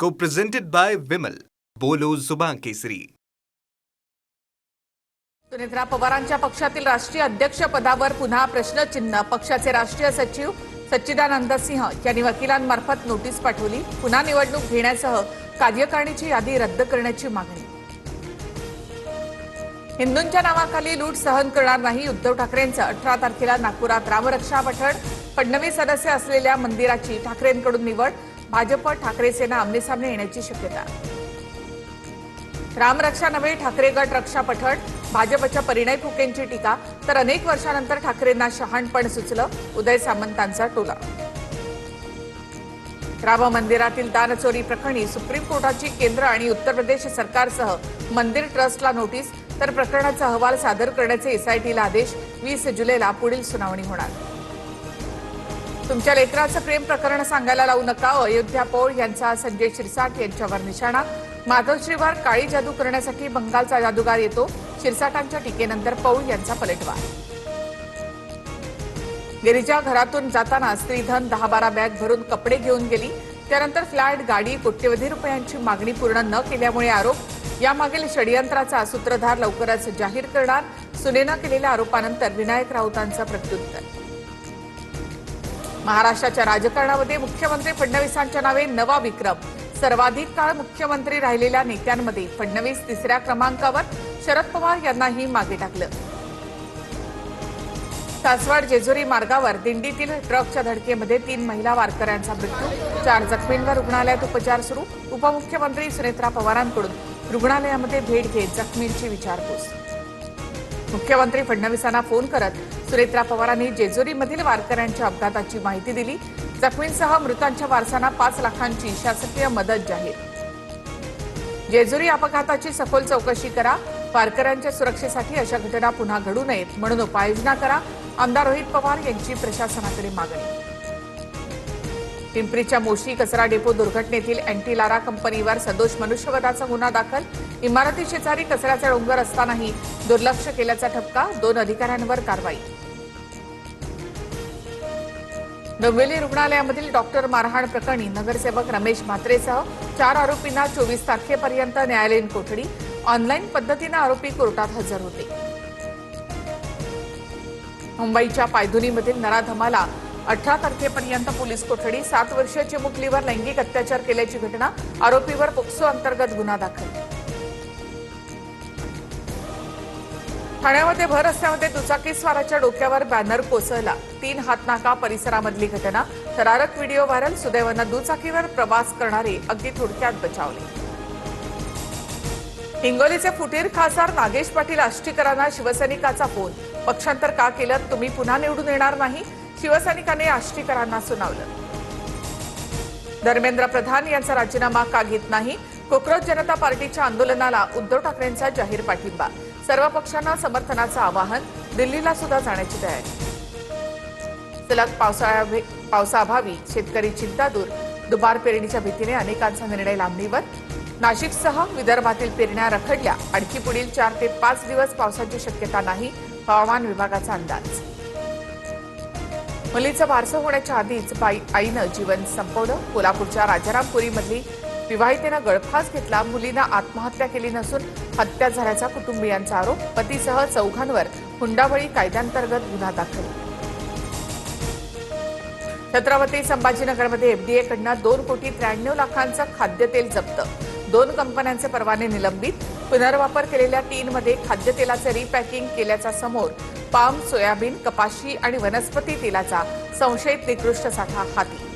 Co-presented by Vimal. बोलो जुबान केसरी. सुनेत्रा पवारांच्या पक्षातील राष्ट्रीय अध्यक्ष पदावर पुन्हा प्रश्नचिन्ह. पक्षाचे राष्ट्रीय सचिव सच्चिदानंद सिंह यांनी वकिलांमार्फत नोटीस पाठवली. पुन्हा निवडणूक घेण्यासह कार्यकारिणीची यादी रद्द करण्याची मागणी. हिंदूंच्या नावाखाली लूट सहन करणार नाही. उद्धव ठाकरेंचं 18 तारखेला नागपुरात रामरक्षा पठण. फडणवीस सदस्य असलेल्या मंदिराची ठाकरेंकडून निवड. भाजप ठाकरे सेना आमनेसामने येण्याची शक्यता. रामरक्षा नव्हे ठाकरे गट रक्षा पठण. भाजपच्या परिणय फुकेंची टीका. तर अनेक वर्षानंतर ठाकरेंना शहाणपण सुचलं. उदय सामंतांचा टोला. राम मंदिरातील दानचोरी प्रकरणी सुप्रीम कोर्टाची केंद्र आणि उत्तर प्रदेश सरकारसह मंदिर ट्रस्टला नोटीस. तर प्रकरणाचा अहवाल सादर करण्याचे एसआयटीला आदेश. 20 जुलैला पुढील सुनावणी होणार. तुमच्या लेकराचं प्रेम प्रकरण सांगायला लावू नका. अयोध्या पौळ यांचा संजय शिरसाट यांच्यावर निशाणा. माधवश्रीवर काळी जादू करण्यासाठी बंगालचा जादूगार येतो. शिरसाटांच्या टीकेनंतर पौळ यांचा पलटवार. गिरीजा घरातून जाताना स्त्रीधन 10-12 बॅग भरून कपडे घेऊन गेली. त्यानंतर फ्लॅट, गाडी, कोट्यवधी रुपयांची मागणी पूर्ण न केल्यामुळे आरोप. यामागील षडयंत्राचा सूत्रधार लवकरच जाहीर करणार. सुनेनं केलेल्या आरोपानंतर विनायक राऊतांचं प्रत्युत्तर. महाराष्ट्राच्या राजकारणामध्ये मुख्यमंत्री फडणवीसांच्या नावे नवा विक्रम. सर्वाधिक काळ मुख्यमंत्री राहिलेल्या नेत्यांमध्ये फडणवीस 3ऱ्या क्रमांकावर. शरद पवार यांनाही मागे टाकलं. सासवड जेजुरी मार्गावर दिंडीतील ट्रकच्या धडकेमध्ये 3 महिला वारकऱ्यांचा मृत्यू. 4 जखमींवर रुग्णालयात उपचार सुरू. उपमुख्यमंत्री सुनेत्रा पवारांकडून रुग्णालयामध्ये भेट घेत जखमींची विचारपूस. मुख्यमंत्री फडणवीसांना फोन करत सुनेत्रा पवारांनी जेजुरीमधील वारकऱ्यांच्या अपघाताची माहिती दिली. जखमींसह मृतांच्या वारसांना 5 लाखांची शासकीय मदत जाहीर. जेजुरी अपघाताची सखोल चौकशी करा. वारकऱ्यांच्या सुरक्षेसाठी अशा घटना पुन्हा घडू नयेत म्हणून उपाययोजना करा. आमदार रोहित पवार यांची प्रशासनाकडे मागणी. पिंपरीच्या मोशी कचरा डेपो दुर्घटनेतील अँटीलारा कंपनीवर सदोष मनुष्यवधाचा गुन्हा दाखल. इमारती शेजारी कचऱ्याचा डोंगर असतानाही दुर्लक्ष केल्याचा ठपका. 2 अधिकाऱ्यांवर कारवाई. डोंबिवली रुग्णालयामधील डॉक्टर मारहाण प्रकरणी नगरसेवक रमेश म्हात्रेसह 4 आरोपींना 24 तारखेपर्यंत न्यायालयीन कोठडी. ऑनलाईन पद्धतीने आरोपी कोर्टात हजर होते. मुंबईच्या पायधुनीमधील नराधमाला 18 तारखेपर्यंत पोलीस कोठडी. 7 वर्षीय चिमुकलीवर लैंगिक अत्याचार केल्याची घटना. आरोपीवर पोक्सो अंतर्गत गुन्हा दाखल. ठाण्यामध्ये भर रस्त्यामध्ये दुचाकीस्वाराच्या डोक्यावर बॅनर कोसळला. 3 हातनाका परिसरामधली घटना. थरारक व्हिडिओ व्हायरल. सुदैवानं दुचाकीवर प्रवास करणारे अगदी थोडक्यात बचावले. हिंगोलीचे फुटीर खासदार नागेश पाटील आष्टीकरांना शिवसैनिकाचा फोन. पक्षांतर का केलं? तुम्ही पुन्हा निवडून येणार नाही. शिवसैनिकांनी आष्टीकरांना सुनावलं. धर्मेंद्र प्रधान यांचा राजीनामा का घेत नाही? कोकरोच जनता पार्टीच्या आंदोलनाला उद्धव ठाकरेंचा जाहीर पाठिंबा. सर्व पक्षांना समर्थनाचं आवाहन. दिल्लीला सुद्धा जाण्याची तयारी. सलग पावसाअभावी शेतकरी चिंतातूर. दुबार पेरणीच्या भीतीने अनेकांचा निर्णय लांबणीवर. नाशिकसह विदर्भातील पेरण्या रखडल्या. आणखी पुढील 4 ते 5 दिवस पावसाची शक्यता नाही. हवामान विभागाचा अंदाज. मुलीचं बारसं होण्याच्या आधीच आईनं जीवन संपवलं. कोल्हापूरच्या राजारामपुरीमधली विवाहितेनं गळफास घेतला. मुलीनं आत्महत्या केली नसून हत्या झाल्याचा कुटुंबियांचा आरोप. पतीसह 4घांवर हुंडाबळी कायद्यांतर्गत गुन्हा दाखल. छत्रपती संभाजीनगरमध्ये एफडीएकडनं 2,93 लाखांचं खाद्यतेल जप्त. 2 कंपन्यांचे परवाने निलंबित. पुनर्वापर केलेल्या टीनमध्ये खाद्यतेलाचं रिपॅकिंग केल्याचा समोर. पाम, सोयाबीन, कपाशी आणि वनस्पती तेलाचा संशयित निकृष्ट साठा हाती.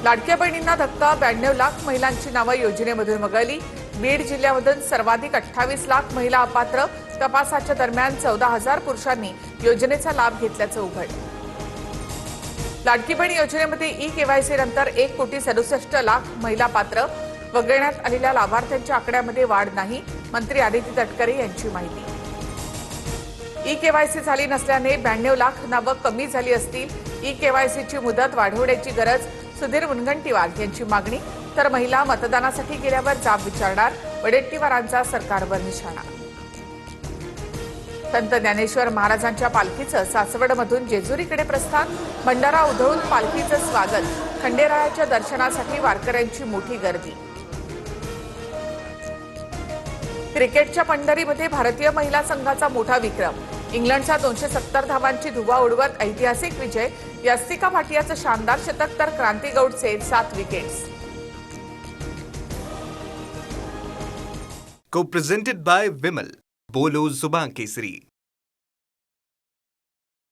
लाडक्या बहिणींना धक्का. 92 लाख महिलांची नावं योजनेमधून वगळली. बीड जिल्ह्यामधून सर्वाधिक 28 लाख महिला अपात्र. तपासाच्या दरम्यान 14,000 पुरुषांनी योजनेचा लाभ घेतल्याचं उघड. लाडकी बहीण योजनेमध्ये ई-केवायसी नंतर 1,67,00,000 महिला पात्र. वगळण्यात आलेल्या लाभार्थ्यांच्या आकड्यामध्ये वाढ नाही. मंत्री आदिती तटकरे यांची माहिती. ई-केवायसी झाली नसल्याने 92 लाख नावं कमी झाली असतील. ई-केवायसीची मुदत वाढवण्याची गरज. सुधीर मुनगंटीवार यांची मागणी. तर महिला मतदानासाठी गेल्यावर जाब विचारणार. वडेट्टीवारांचा सरकारवर निशाणा. संत ज्ञानेश्वर महाराजांच्या पालखीचं सासवडमधून जेजुरीकडे प्रस्थान. भंडारा उधळून पालखीचं स्वागत. खंडेरायाच्या दर्शनासाठी वारकऱ्यांची मोठी गर्दी. क्रिकेटच्या पंढरीमध्ये भारतीय महिला संघाचा मोठा विक्रम. इंग्लंडचा 270 धावांची धुव्वा उडवत ऐतिहासिक विजय. यास्तिका भाटियाचं शानदार शतक तर क्रांती गौडचे 7 विकेट्स. Co-presented by Vimal. बोलो जुबान केसरी.